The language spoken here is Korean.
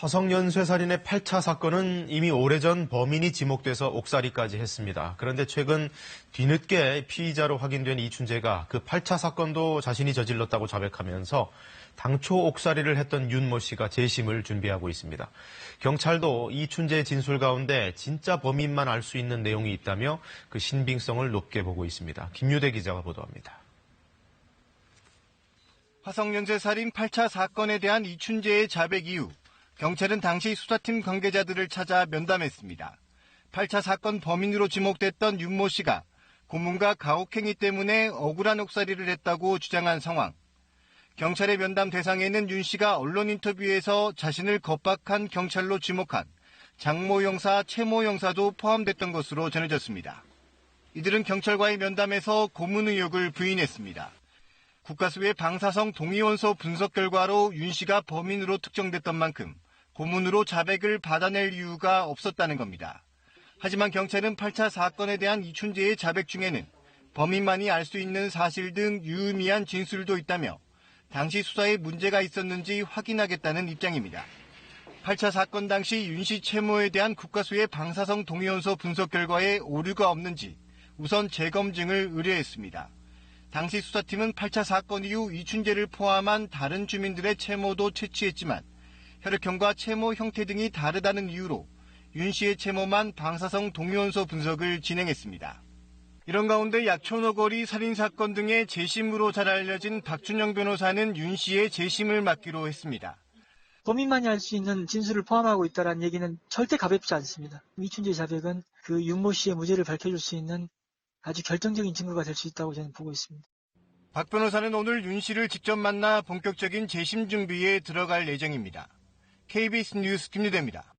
화성 연쇄살인의 8차 사건은 이미 오래전 범인이 지목돼서 옥살이까지 했습니다. 그런데 최근 뒤늦게 피의자로 확인된 이춘재가 그 8차 사건도 자신이 저질렀다고 자백하면서 당초 옥살이를 했던 윤모 씨가 재심을 준비하고 있습니다. 경찰도 이춘재의 진술 가운데 진짜 범인만 알 수 있는 내용이 있다며 그 신빙성을 높게 보고 있습니다. 김유대 기자가 보도합니다. 화성 연쇄살인 8차 사건에 대한 이춘재의 자백 이후 경찰은 당시 수사팀 관계자들을 찾아 면담했습니다. 8차 사건 범인으로 지목됐던 윤모 씨가 고문과 가혹행위 때문에 억울한 옥살이를 했다고 주장한 상황. 경찰의 면담 대상에는 윤 씨가 언론 인터뷰에서 자신을 겁박한 경찰로 지목한 장모 형사, 최모 형사도 포함됐던 것으로 전해졌습니다. 이들은 경찰과의 면담에서 고문 의혹을 부인했습니다. 국가수의 방사성 동의원소 분석 결과로 윤 씨가 범인으로 특정됐던 만큼 고문으로 자백을 받아낼 이유가 없었다는 겁니다. 하지만 경찰은 8차 사건에 대한 이춘재의 자백 중에는 범인만이 알 수 있는 사실 등 유의미한 진술도 있다며 당시 수사에 문제가 있었는지 확인하겠다는 입장입니다. 8차 사건 당시 윤 씨 채모에 대한 국가수의 방사성 동의원소 분석 결과에 오류가 없는지 우선 재검증을 의뢰했습니다. 당시 수사팀은 8차 사건 이후 이춘재를 포함한 다른 주민들의 채모도 채취했지만 혈액형과 채모 형태 등이 다르다는 이유로 윤 씨의 채모만 방사성 동위원소 분석을 진행했습니다. 이런 가운데 약촌 거리 살인사건 등의 재심으로 잘 알려진 박준영 변호사는 윤 씨의 재심을 맡기로 했습니다. 범인만이 알 수 있는 진술을 포함하고 있다는 얘기는 절대 가볍지 않습니다. 이춘재 자백은 그 윤모 씨의 무죄를 밝혀줄 수 있는 아주 결정적인 증거가 될 수 있다고 저는 보고 있습니다. 박 변호사는 오늘 윤 씨를 직접 만나 본격적인 재심 준비에 들어갈 예정입니다. KBS 뉴스 김유대입니다.